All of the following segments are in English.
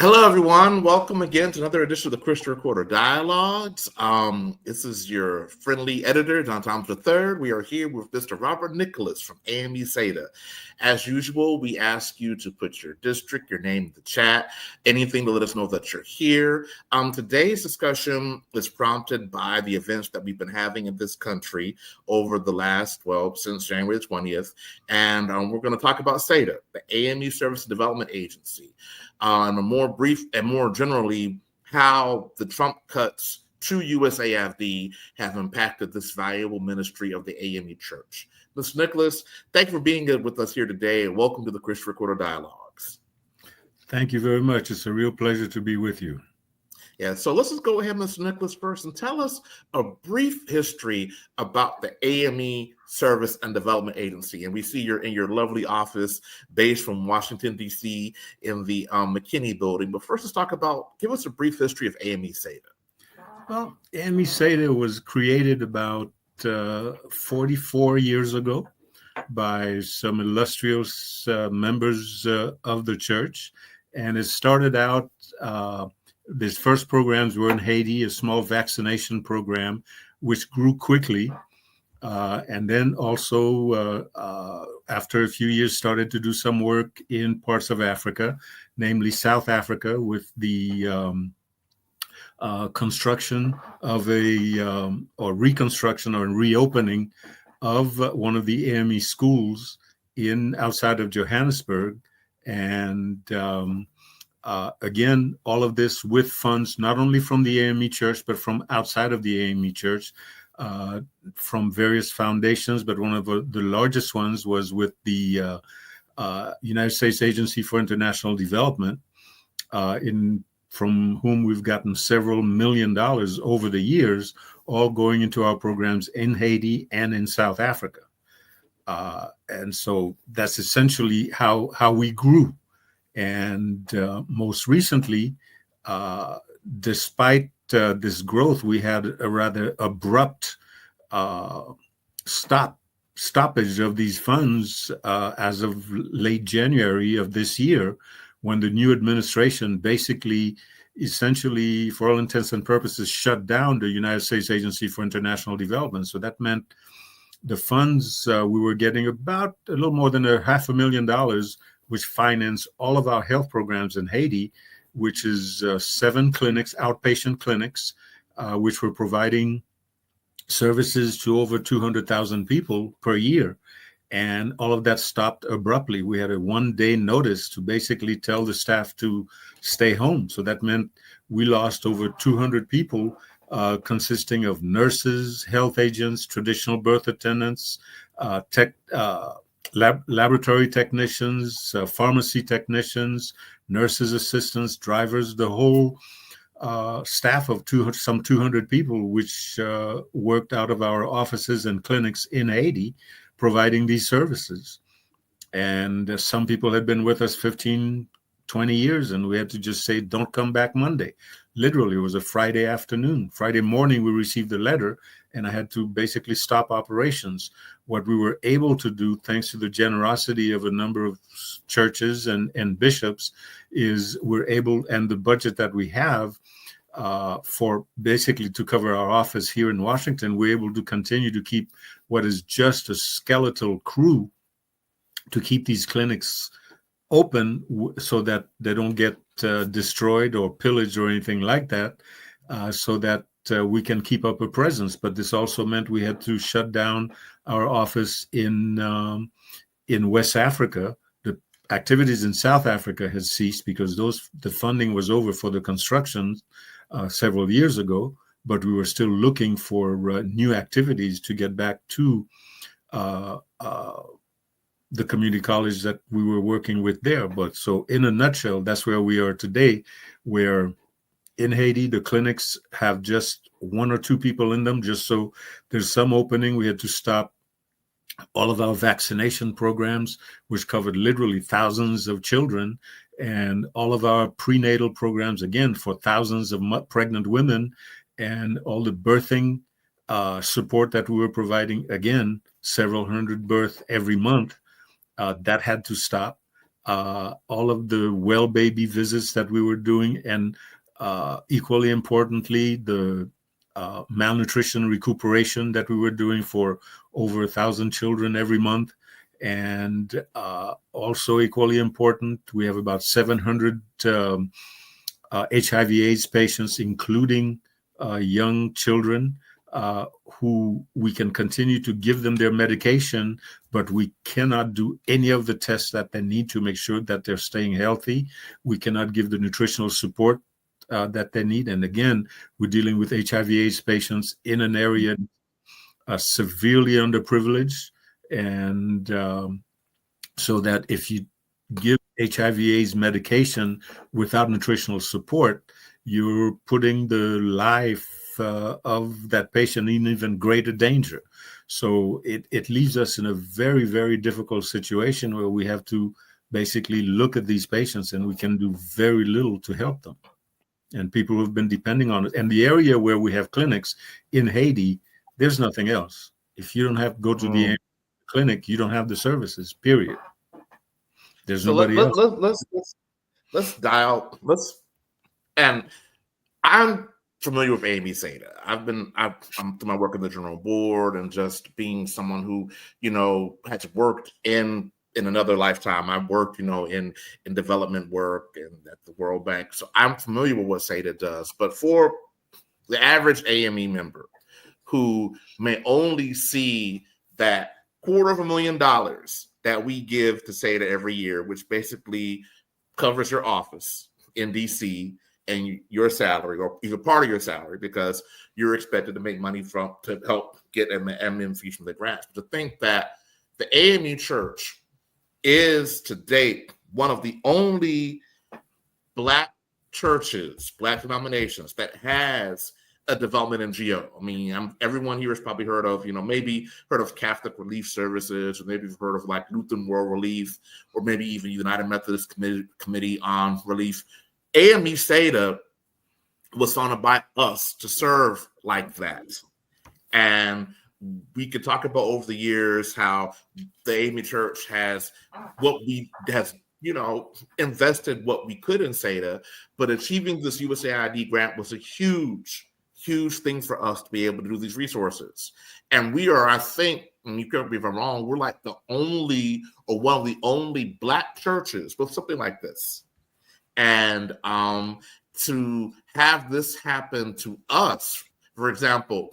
Hello, everyone. Welcome again to another edition of the Christian Recorder Dialogues. This is your friendly editor, John Thomas III. We are here with Mr. Robert Nicholas from AME SADA. As usual, we ask you to put your district, your name in the chat, anything to let us know that you're here. Today's discussion is prompted by the events that we've been having in this country over the last, since January the 20th. And we're going to talk about SADA, the AME Service and Development Agency. And a more brief and more generally, how the Trump cuts to USAID have impacted this valuable ministry of the AME Church. Mr. Nicholas, thank you for being with us here today, and welcome to the Christian Recorder Dialogues. Thank you very much. It's a real pleasure to be with you. Yeah, so let's just go ahead, Mr. Nicholas, first and tell us a brief history about the AME Service and Development Agency. And we see you're in your lovely office based from Washington, D.C. in the McKinney building. But first, give us a brief history of AME SADA. Well, AME SADA was created about 44 years ago by some illustrious members of the church. And it started out... These first programs were in Haiti, a small vaccination program, which grew quickly. And then also, after a few years, started to do some work in parts of Africa, namely South Africa, with the construction of or reconstruction or reopening of one of the AME schools outside of Johannesburg. And again, all of this with funds not only from the AME Church, but from outside of the AME Church, from various foundations. But one of the largest ones was with the United States Agency for International Development, from whom we've gotten several $1 million over the years, all going into our programs in Haiti and in South Africa. And so that's essentially how we grew. And most recently, despite this growth, we had a rather abrupt stoppage of these funds as of late January of this year, when the new administration basically, essentially, for all intents and purposes, shut down the United States Agency for International Development. So that meant the funds we were getting about a little more than $500,000, which finance all of our health programs in Haiti, which is 7 clinics, outpatient clinics, which were providing services to over 200,000 people per year. And all of that stopped abruptly. We had a 1-day notice to basically tell the staff to stay home. So that meant we lost over 200 people, consisting of nurses, health agents, traditional birth attendants, laboratory technicians, pharmacy technicians, nurses assistants, drivers, the whole staff of some 200 people, which worked out of our offices and clinics in Haiti, providing these services. And some people had been with us 15, 20 years, and we had to just say, don't come back Monday. Literally, it was a Friday afternoon. Friday morning, we received a letter, and I had to basically stop operations. What we were able to do, thanks to the generosity of a number of churches and bishops, is we're able, and the budget that we have for basically to cover our office here in Washington, we're able to continue to keep what is just a skeletal crew to keep these clinics open so that they don't get destroyed or pillaged or anything like that, so that we can keep up a presence. But this also meant we had to shut down our office in West Africa. The activities in South Africa had ceased because the funding was over for the construction several years ago, but we were still looking for new activities to get back to the community college that we were working with there. But so in a nutshell, that's where we are today, where in Haiti, the clinics have just 1 or 2 people in them, just so there's some opening. We had to stop all of our vaccination programs, which covered literally thousands of children, and all of our prenatal programs, again, for thousands of pregnant women, and all the birthing support that we were providing, again, several hundred births every month. That had to stop. all of the well baby visits that we were doing, and equally importantly, the malnutrition recuperation that we were doing for over 1,000 children every month. And also equally important, we have about 700 HIV/AIDS patients, including young children, who we can continue to give them their medication, but we cannot do any of the tests that they need to make sure that they're staying healthy. We cannot give the nutritional support that they need. And again, we're dealing with HIV/AIDS patients in an area severely underprivileged. And so that if you give HIV/AIDS medication without nutritional support, you're putting the life of that patient in even greater danger. So it leaves us in a very, very difficult situation where we have to basically look at these patients and we can do very little to help them. And people have been depending on it. And the area where we have clinics in Haiti, there's nothing else. If you don't have to go to the clinic, you don't have the services, period. There's nobody else. Let's dial. And I'm familiar with AME SADA. I'm through my work in the general board and just being someone who, has worked in another lifetime. I've worked, in development work and at the World Bank. So I'm familiar with what SADA does. But for the average AME member who may only see that $250,000 that we give to SADA every year, which basically covers your office in DC and your salary, or even part of your salary, because you're expected to make money to help get AME fees from the grants. But to think that the AME Church is to date one of the only Black churches, Black denominations that has a development NGO. I mean, everyone here has probably heard of, maybe heard of Catholic Relief Services, or maybe you've heard of like Lutheran World Relief, or maybe even United Methodist Committee on Relief. AME SADA was founded by us to serve like that. And we could talk about over the years how the AME Church has invested what we could in SADA, but achieving this USAID grant was a huge thing for us to be able to do these resources. And we are, I think, and you correct me if I'm wrong, we're like the only, or one of the only Black churches with something like this. And to have this happen to us, for example,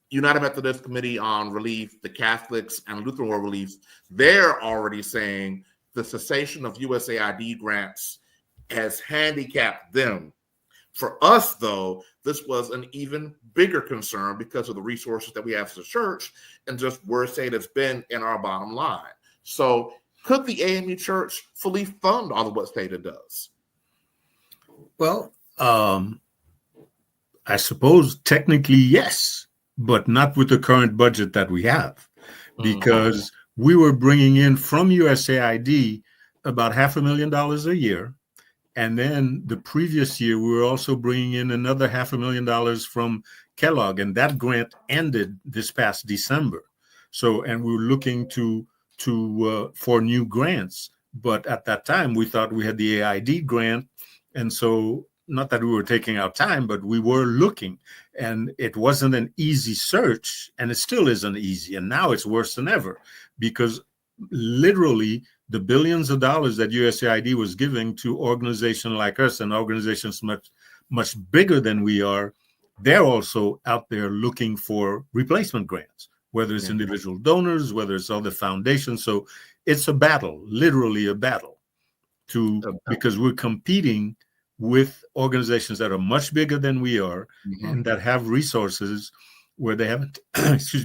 United Methodist Committee on Relief, the Catholics, and Lutheran World Relief, they're already saying the cessation of USAID grants has handicapped them. For us, though, this was an even bigger concern because of the resources that we have as a church and just where SADA's been in our bottom line. So could the AME Church fully fund all of what SADA does? Well, I suppose technically yes, but not with the current budget that we have, because we were bringing in from USAID about $500,000 a year. And then the previous year, we were also bringing in another $500,000 from Kellogg, and that grant ended this past December. So, and we were looking for new grants, but at that time we thought we had the AID grant, and so not that we were taking our time, but we were looking, and it wasn't an easy search, and it still isn't easy, and now it's worse than ever, because literally the billions of dollars that USAID was giving to organizations like us and organizations much bigger than we are, they're also out there looking for replacement grants, whether it's individual donors, whether it's other foundations. So it's a battle, literally a battle, because we're competing with organizations that are much bigger than we are and that have resources where they have,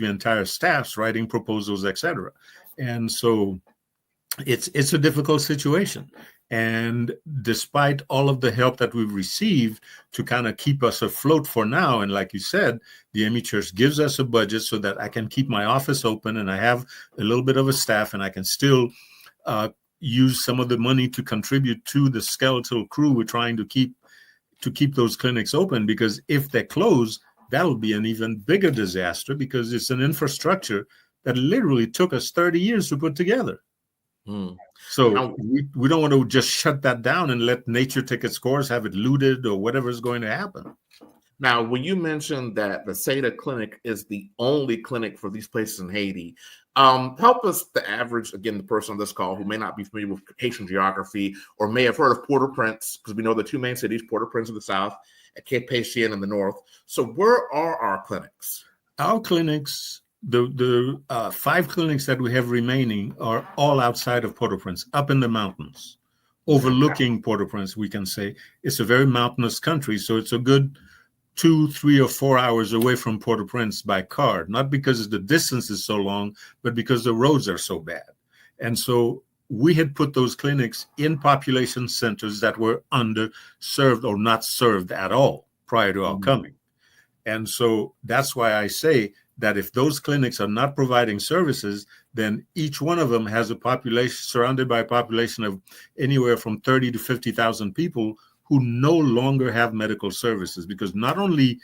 entire staffs writing proposals, etc. And so it's a difficult situation. And despite all of the help that we've received to kind of keep us afloat for now, and like you said, the AME Church gives us a budget so that I can keep my office open and I have a little bit of a staff, and I can still use some of the money to contribute to the skeletal crew we're trying to keep those clinics open, because if they close, that'll be an even bigger disaster, because it's an infrastructure that literally took us 30 years to put together. Mm. So Now, we don't want to just shut that down and let nature take its course, have it looted or whatever is going to happen. Now, when you mentioned that the SADA clinic is the only clinic for these places in Haiti, help us, the average, again, the person on this call who may not be familiar with Haitian geography or may have heard of Port-au-Prince, because we know the two main cities, Port-au-Prince in the south and Cape Haitien in the north. So where are our clinics? Our clinics, the 5 clinics that we have remaining are all outside of Port-au-Prince, up in the mountains, overlooking Port-au-Prince, we can say. It's a very mountainous country, so it's a good 2, 3, or 4 hours away from Port-au-Prince by car, not because the distance is so long, but because the roads are so bad. And so we had put those clinics in population centers that were underserved or not served at all prior to our coming. And so that's why I say that if those clinics are not providing services, then each one of them has a population surrounded by a population of anywhere from 30 to 50,000 people who no longer have medical services. Because not only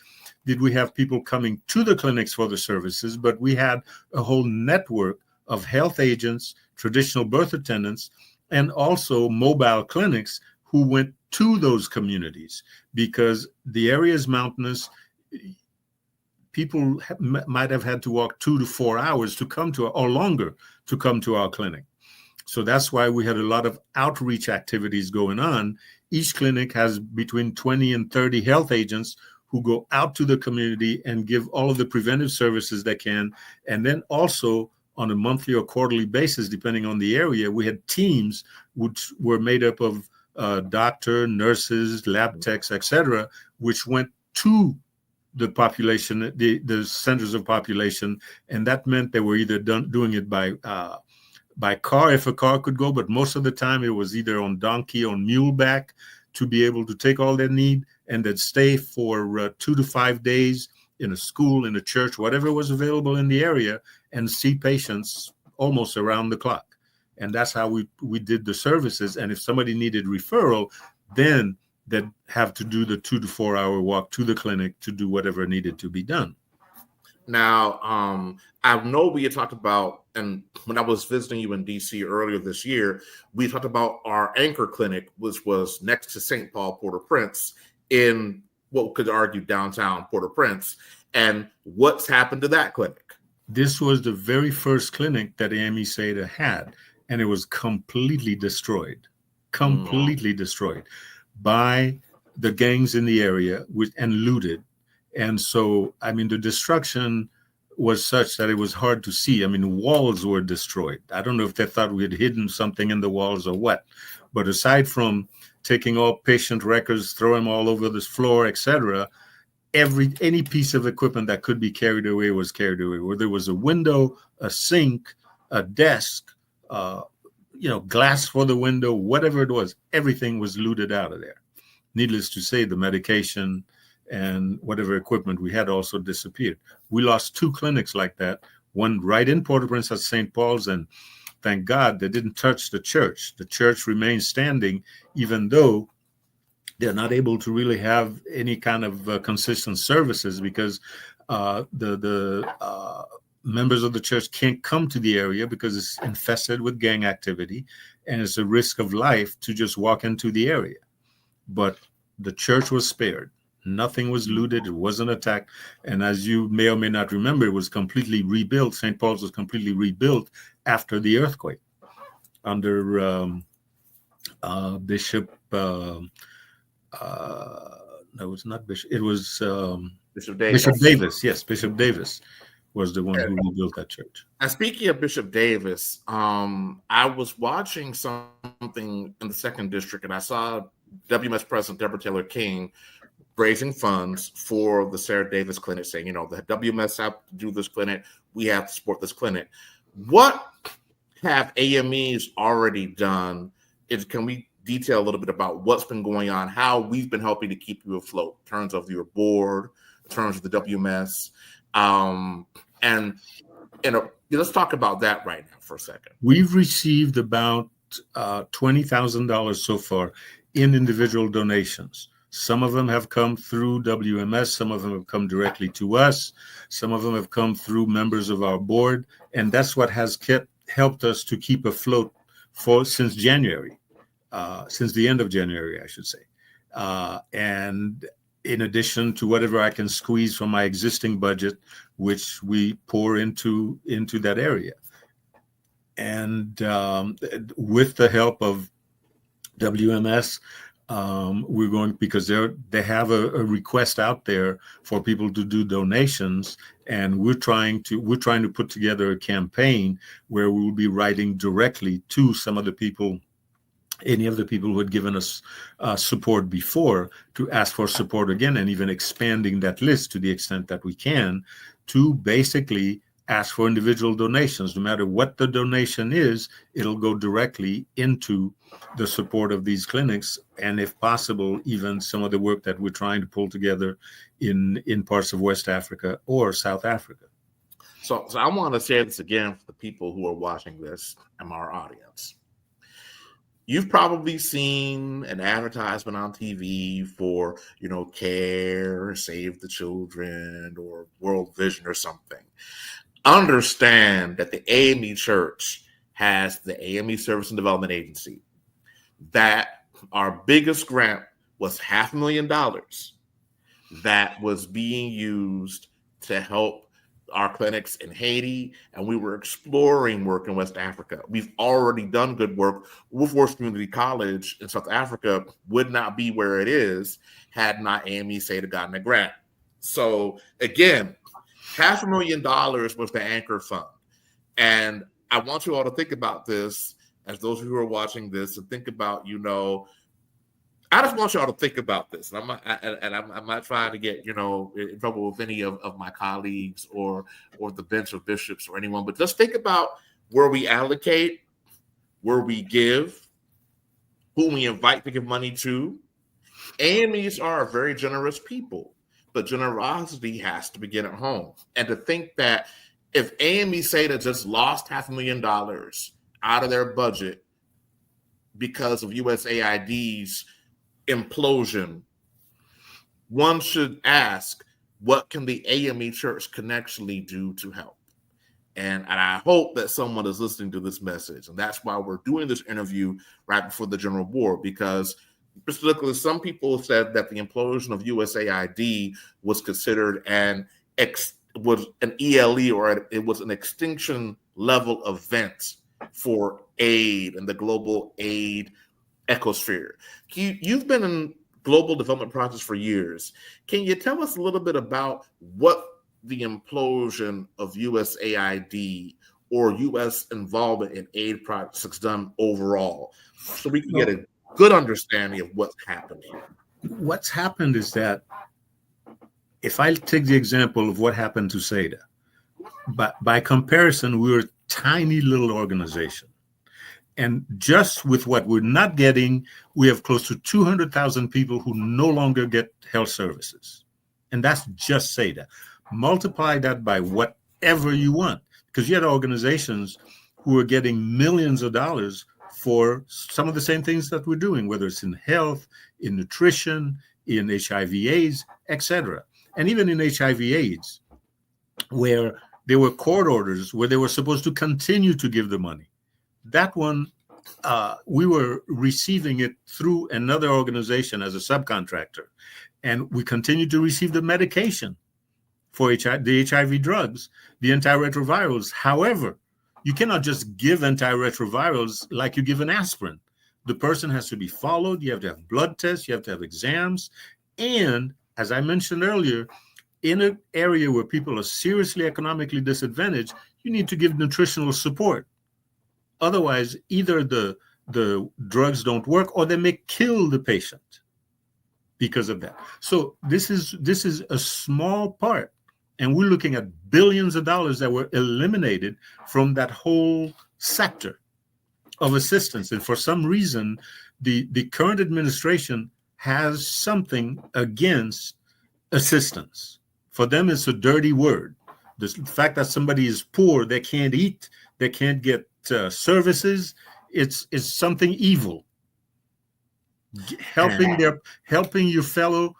did we have people coming to the clinics for the services, but we had a whole network of health agents, traditional birth attendants, and also mobile clinics who went to those communities because the area is mountainous. People might have had to walk 2 to 4 hours to come to, or longer, to come to our clinic. So that's why we had a lot of outreach activities going on. Each clinic has between 20 and 30 health agents who go out to the community and give all of the preventive services they can. And then also on a monthly or quarterly basis, depending on the area, we had teams which were made up of doctor, nurses, lab techs, etc., which went to the population, the centers of population, and that meant they were either doing it by car if a car could go, but most of the time it was either on donkey or muleback to be able to take all they need and then stay for 2 to 5 days in a school, in a church, whatever was available in the area, and see patients almost around the clock. And that's how we did the services. And if somebody needed referral, then they'd have to do the 2 to 4 hour walk to the clinic to do whatever needed to be done. Now, I know we had talked about, and when I was visiting you in DC earlier this year, we talked about our anchor clinic, which was next to St. Paul, Port-au-Prince, in what could argue downtown Port-au-Prince. And what's happened to that clinic? This was the very first clinic that AME SADA had, and it was completely destroyed by the gangs in the area and looted. And so, I mean, the destruction was such that it was hard to see. I mean, walls were destroyed. I don't know if they thought we had hidden something in the walls or what. But aside from taking all patient records, throwing them all over this floor, etc., any piece of equipment that could be carried away was carried away. Where there was a window, a sink, a desk, glass for the window, whatever it was, everything was looted out of there. Needless to say, the medication and whatever equipment we had also disappeared. We lost 2 clinics like that, one right in Port-au-Prince at St. Paul's, and thank God they didn't touch the church. The church remains standing, even though they're not able to really have any kind of consistent services because the members of the church can't come to the area because it's infested with gang activity, and it's a risk of life to just walk into the area. But the church was spared. Nothing was looted. It wasn't attacked. And as you may or may not remember, it was completely rebuilt. St. Paul's was completely rebuilt after the earthquake under Bishop. No, it was not Bishop. It was Bishop Davis. Bishop Davis. Yes, Bishop Davis was the one who rebuilt that church. And speaking of Bishop Davis, I was watching something in the 2nd District, and I saw WMS President Deborah Taylor King raising funds for the Sarah Davis Clinic, saying, the WMS have to do this clinic. We have to support this clinic. What have AMEs already done? Can we detail a little bit about what's been going on, how we've been helping to keep you afloat in terms of your board, in terms of the WMS? And let's talk about that right now for a second. We've received about $20,000 so far in individual donations. Some of them have come through WMS. Some of them have come directly to us. Some of them have come through members of our board. And that's what has helped us to keep afloat since January, since the end of January, I should say. And in addition to whatever I can squeeze from my existing budget, which we pour into that area. And with the help of WMS, we're going, because they have a request out there for people to do donations, and we're trying to put together a campaign where we will be writing directly to some of the people, any of the people who had given us support before, to ask for support again, and even expanding that list to the extent that we can, to basically ask for individual donations. No matter what the donation is, it'll go directly into the support of these clinics, and if possible, even some of the work that we're trying to pull together in parts of West Africa or South Africa. So I want to say this again for the people who are watching this and our audience. You've probably seen an advertisement on TV for, CARE, or Save the Children, or World Vision or something. Understand that the AME Church has the AME Service and Development Agency, that our biggest grant was $500,000 that was being used to help our clinics in Haiti, and we were exploring work in West Africa. We've already done good work. Wolfworth Community College in South Africa would not be where it is had not AME SADA gotten a grant. So again, $500,000 was the anchor fund. And I want you all to think about this, as those who are watching this, and think about, I just want y'all to think about this. And I'm not trying to get, in trouble with any of my colleagues or the bench of bishops or anyone, but just think about where we allocate, where we give, who we invite to give money to. AMEs are a very generous people, but generosity has to begin at home. And to think that if AME SADA just lost $500,000 out of their budget because of USAID's implosion, one should ask, what can the AME Church connectionally do to help? And I hope that someone is listening to this message. And that's why we're doing this interview right before the General Board, because specifically some people said that the implosion of USAID was considered was an ELE, or it was an extinction level event for aid and the global aid ecosphere. You've been in global development projects for years. Can you tell us a little bit about what the implosion of USAID or U.S. involvement in aid projects has done overall, so we can get a good understanding of what's happened here? What's happened is that, if I take the example of what happened to SADA, by comparison, we're a tiny little organization. And just with what we're not getting, we have close to 200,000 people who no longer get health services. And that's just SADA. Multiply that by whatever you want, because you had organizations who are getting millions of dollars for some of the same things that we're doing, whether it's in health, in nutrition, in HIV/AIDS, etc. And even in HIV/AIDS, where there were court orders where they were supposed to continue to give the money. That one, we were receiving it through another organization as a subcontractor, and we continued to receive the medication for the HIV drugs, the antiretrovirals. However, you cannot just give antiretrovirals like you give an aspirin. The person has to be followed. You have to have blood tests. You have to have exams. And as I mentioned earlier, in an area where people are seriously economically disadvantaged, you need to give nutritional support. Otherwise, either the drugs don't work or they may kill the patient because of that. So this is a small part, and we're looking at billions of dollars that were eliminated from that whole sector of assistance. And for some reason, the current administration has something against assistance. For them, it's a dirty word. The fact that somebody is poor, they can't eat, they can't get services, it's something evil. Helping your fellow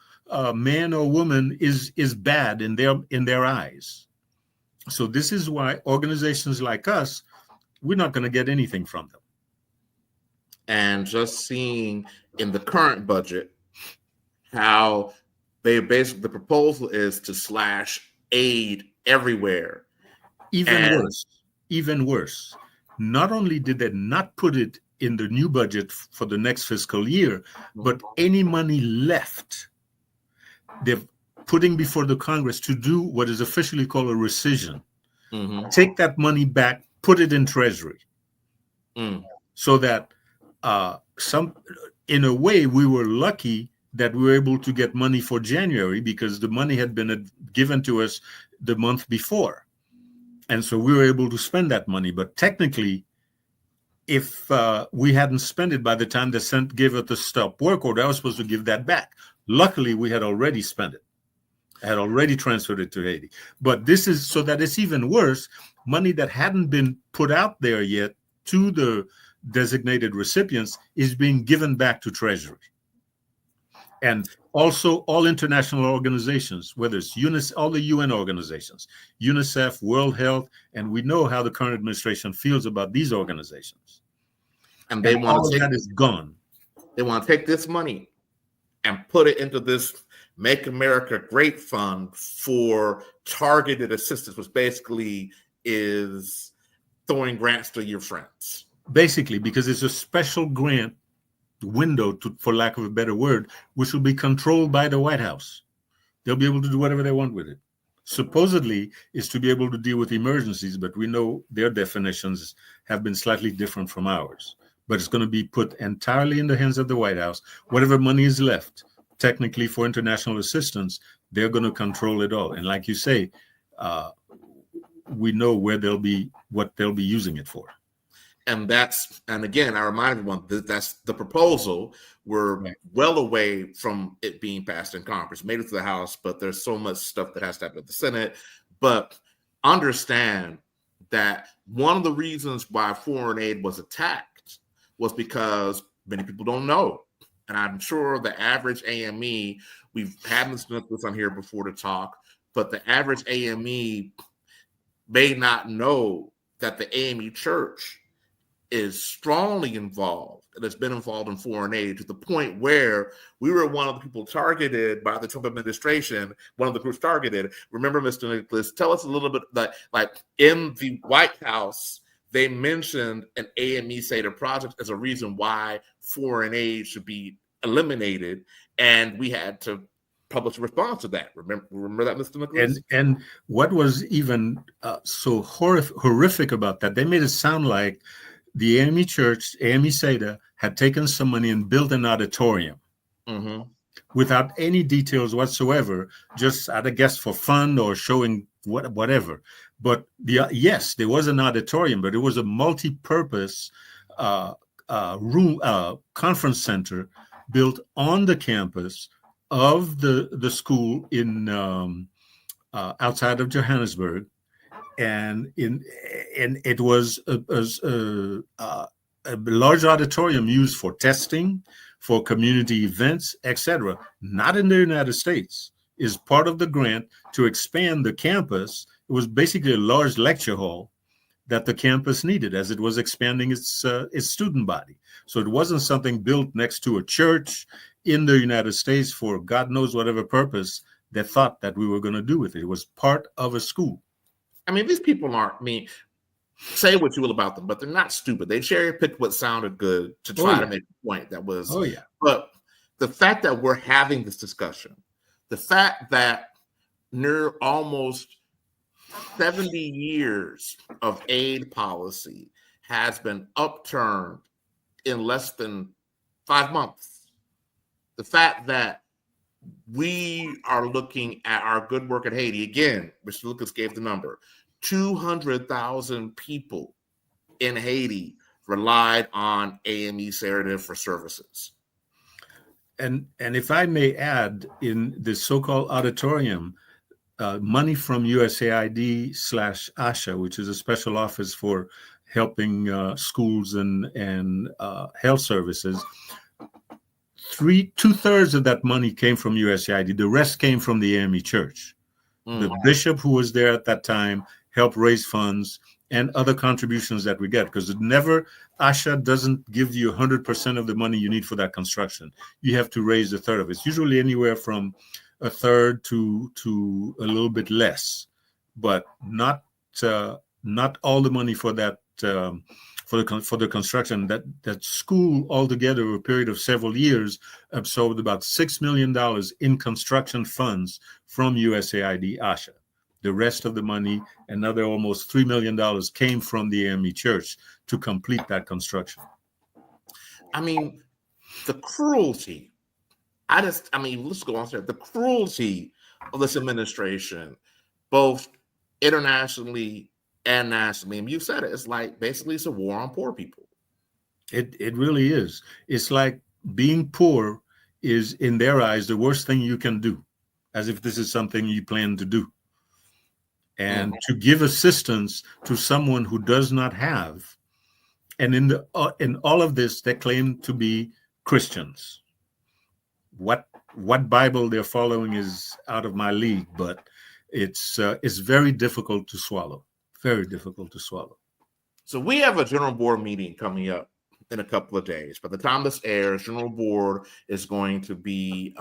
man or woman is bad in their eyes. So this is why organizations like us, we're not going to get anything from them. and just seeing in the current budget how they basically, the proposal is to slash aid everywhere. Even And worse, even worse. Not only did they not put it in the new budget for the next fiscal year, but any money left, they're putting before the Congress to do what is officially called a rescission. Take that money back, put it in Treasury, so that in a way, we were lucky that we were able to get money for January because the money had been given to us the month before. And so we were able to spend that money. But technically, if we hadn't spent it by the time the gave us the stop work order, I was supposed to give that back. Luckily, we had already spent it. I had already transferred it to Haiti. But this is so that it's even worse. Money that hadn't been put out there yet to the designated recipients is being given back to Treasury. And also all international organizations, whether it's all the UN organizations, UNICEF, World Health, and we know how the current administration feels about these organizations. And they want to take that is gone. They want to take this money and put it into this Make America Great Fund for targeted assistance, which basically is throwing grants to your friends. Basically, because it's a special grant window, for lack of a better word, which will be controlled by the White House. They'll be able to do whatever they want with it. Supposedly, is to be able to deal with emergencies, but we know their definitions have been slightly different from ours. But it's going to be put entirely in the hands of the White House. Whatever money is left, technically for international assistance, they're going to control it all. And like you say, we know what they'll be using it for. And again, I remind everyone that that's the proposal. We're well away from it being passed in Congress. Made it to the House, but there's so much stuff that has to happen at the Senate. But understand that one of the reasons why foreign aid was attacked was because many people don't know. And I'm sure the average AME, we've had this on here before to talk, but the average AME may not know that the AME Church is strongly involved and has been involved in foreign aid to the point where we were one of the people targeted by the Trump administration, one of the groups targeted. Remember, Mr. Nicholas, tell us a little bit that, like, in the White House, they mentioned an AME SADA project as a reason why foreign aid should be eliminated, and we had to publish a response to that. Remember that, Mr. Nicholas? And what was even so horrific about that, they made it sound like the AME Church, AME SADA, had taken some money and built an auditorium without any details whatsoever, just, I'd guess, for fun or showing whatever. But yes, there was an auditorium, but it was a multi-purpose conference center built on the campus of the school in outside of Johannesburg. And it was a large auditorium used for testing, for community events, etc. Not in the United States. Is part of the grant to expand the campus. It was basically a large lecture hall that the campus needed as it was expanding its student body. So it wasn't something built next to a church in the United States for God knows whatever purpose they thought that we were going to do with it. It was part of a school. I mean, these people aren't, say what you will about them, but they're not stupid. They cherry picked what sounded good to try to make a point that was. Oh, yeah. But the fact that we're having this discussion, the fact that near almost 70 years of aid policy has been upturned in less than 5 months, the fact that we are looking at our good work at Haiti. Again, Mr. Lucas gave the number. 200,000 people in Haiti relied on AME SADA for services. And if I may add, in the so-called auditorium, money from USAID/ASHA, which is a special office for helping schools and health services, 2/3 of that money came from USAID. The rest came from the AME Church. The bishop who was there at that time helped raise funds, and other contributions that we get, because ASHA doesn't give you 100% of the money you need for that construction. You have to raise a third of it. It's usually anywhere from a third to a little bit less, but not all the money for that for the construction. That school altogether, over a period of several years, absorbed about $6 million in construction funds from USAID ASHA. The rest of the money, another almost $3 million, came from the AME Church to complete that construction. I mean, the cruelty. Let's go on here. The cruelty of this administration, both internationally and nationally. And you said it. It's like basically it's a war on poor people. It really is. It's like being poor is, in their eyes, the worst thing you can do, as if this is something you plan to do. And to give assistance to someone who does not have, and in all of this, they claim to be Christians. What Bible they're following is out of my league, but it's very difficult to swallow. Very difficult to swallow. So we have a general board meeting coming up in a couple of days. By the time this airs, general board is going to be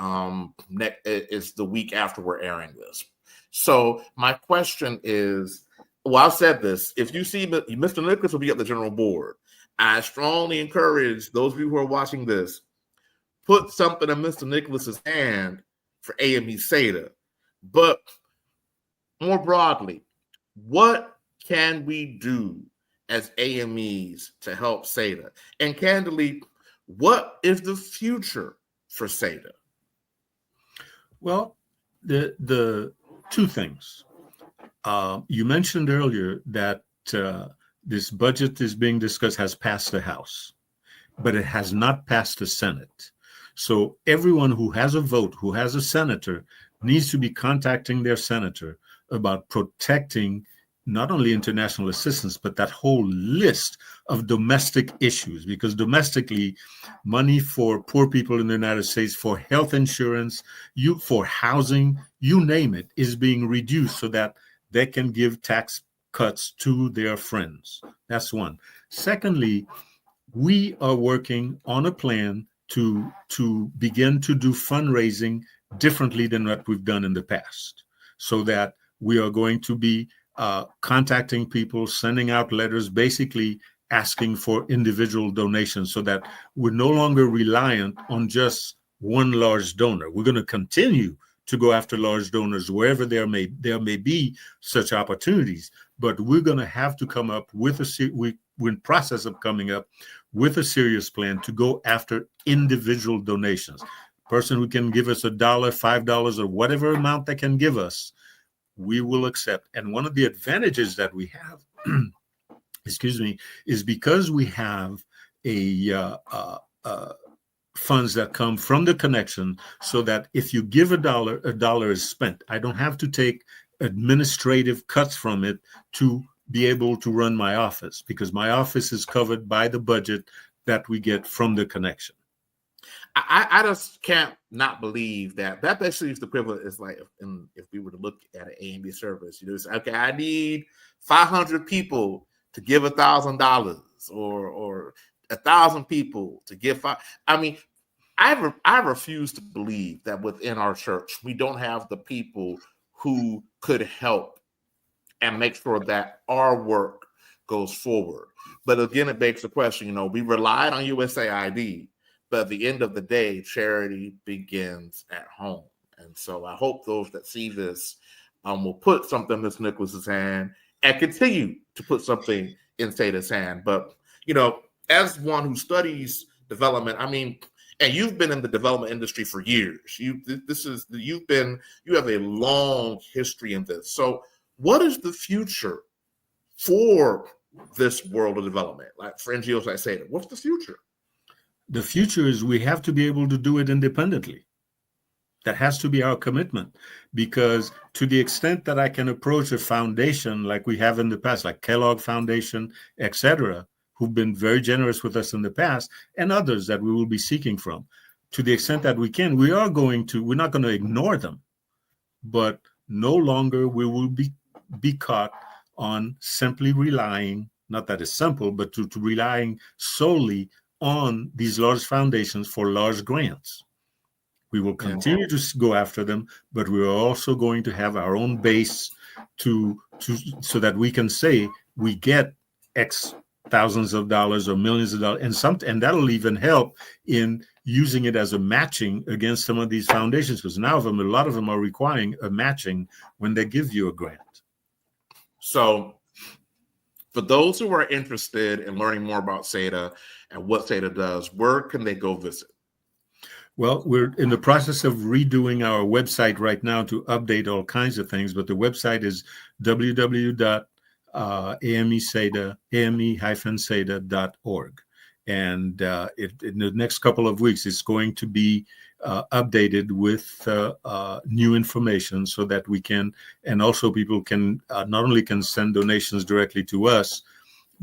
it's the week after we're airing this. So my question is, well, I've said this, if you see Mr. Nicholas will be at the general board, I strongly encourage those of you who are watching this, put something in Mr. Nicholas's hand for AME SADA. But more broadly, what can we do as AMEs to help SADA? And candidly, what is the future for SADA? Well, the two things. You mentioned earlier that this budget is being discussed, has passed the House, but it has not passed the Senate. So everyone who has a vote, who has a senator, needs to be contacting their senator about protecting not only international assistance, but that whole list of domestic issues, because domestically, money for poor people in the United States, for health insurance, for housing, you name it, is being reduced so that they can give tax cuts to their friends. That's one. Secondly, we are working on a plan to begin to do fundraising differently than what we've done in the past, so that we are going to be contacting people, sending out letters, basically asking for individual donations, so that we're no longer reliant on just one large donor. We're going to continue to go after large donors wherever there may be such opportunities, but we're going to have to come up with we're in process of coming up with a serious plan to go after individual donations. Person who can give us $1, $5, or whatever amount they can give us, we will accept. And one of the advantages that we have, is because we have funds that come from the connection, so that if you give $1, $1 is spent. I don't have to take administrative cuts from it to be able to run my office, because my office is covered by the budget that we get from the connection. I just can't not believe that basically is the equivalent. Is like if we were to look at an AME service, say, okay, I need 500 people to give $1,000, or 1,000 people to give five. I refuse to believe that within our church we don't have the people who could help and make sure that our work goes forward. But again, it begs the question, we relied on USAID, but at the end of the day, charity begins at home. And so I hope those that see this will put something in Ms. Nicholas's hand and continue to put something in SADA's hand. But, as one who studies development, and you've been in the development industry for years. You have a long history in this. So what is the future for this world of development? Like for NGOs like SADA, what's the future? The future is we have to be able to do it independently. That has to be our commitment, because to the extent that I can approach a foundation like we have in the past, like Kellogg Foundation, etc., who've been very generous with us in the past, and others that we will be seeking from, to the extent that we can, we're not going to ignore them, but no longer we will be caught on simply relying, not that it's simple, but to relying solely on these large foundations for large grants. We will continue to go after them, but we are also going to have our own base so that we can say we get X thousands of dollars or millions of dollars, and that'll even help in using it as a matching against some of these foundations, because now a lot of them are requiring a matching when they give you a grant. So for those who are interested in learning more about SADA and what SADA does, where can they go visit? Well, we're in the process of redoing our website right now to update all kinds of things, but the website is www.ame-sada.org. And in the next couple of weeks, it's going to be updated with new information so that we can, and also people can not only can send donations directly to us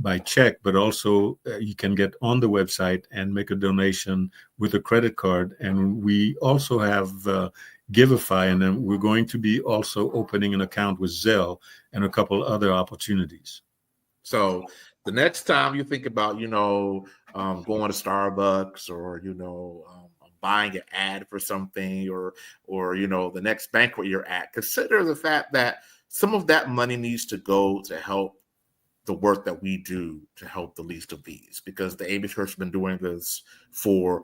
by check, but also you can get on the website and make a donation with a credit card. And we also have Giveify, and then we're going to be also opening an account with Zelle and a couple other opportunities. So the next time you think about, going to Starbucks or, buying an ad for something or, the next banquet you're at, consider the fact that some of that money needs to go to help the work that we do to help the least of these, because the AME Church has been doing this for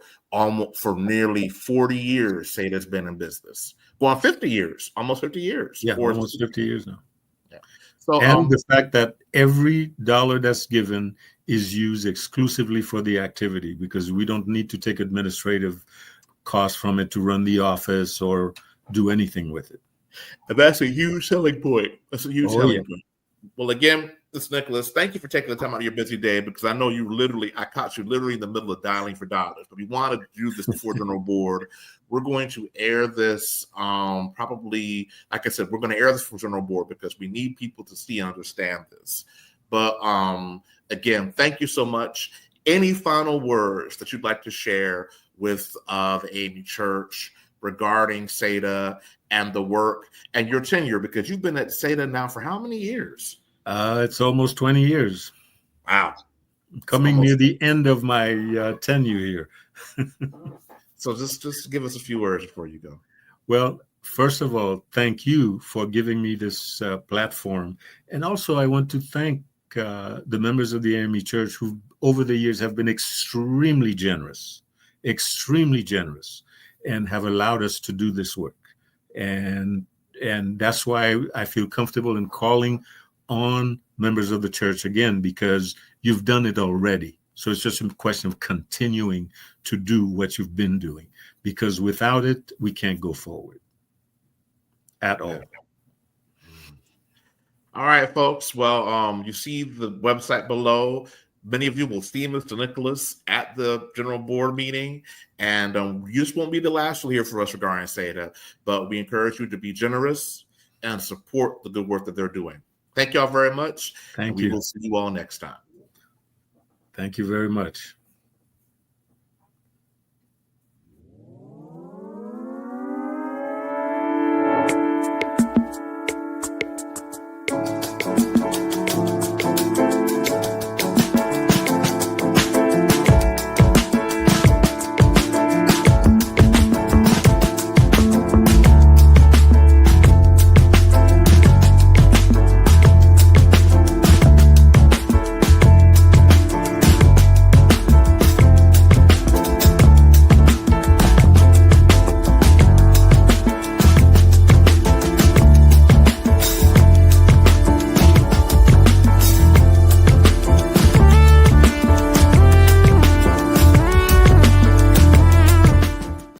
nearly 40 years. SADA has been in business, going 50 years, almost 50 years. Yeah, almost 50 years now. Yeah. So, and the fact that every dollar that's given is used exclusively for the activity, because we don't need to take administrative costs from it to run the office or do anything with it. And that's a huge selling point. That's a huge selling point. Well, again, Mr. Nicholas, thank you for taking the time out of your busy day, because I know I caught you literally in the middle of dialing for dollars, but we wanted to do this before General Board. We're going to air this probably, like I said, we're going to air this for General Board because we need people to see and understand this. But again, thank you so much. Any final words that you'd like to share with the AME Church regarding SADA and the work and your tenure, because you've been at SADA now for how many years? It's almost 20 years. Wow. Coming near the end of my tenure here. So just give us a few words before you go. Well, first of all, thank you for giving me this platform. And also I want to thank the members of the AME Church who over the years have been extremely generous, and have allowed us to do this work. And that's why I feel comfortable in calling on members of the church again, because you've done it already. So it's just a question of continuing to do what you've been doing, because without it, we can't go forward at all. All right, folks. Well, you see the website below. Many of you will see Mr. Nicholas at the General Board meeting, and you just won't be the last to hear from us regarding SADA, but we encourage you to be generous and support the good work that they're doing. Thank you all very much. Thank you. We will see you all next time. Thank you very much.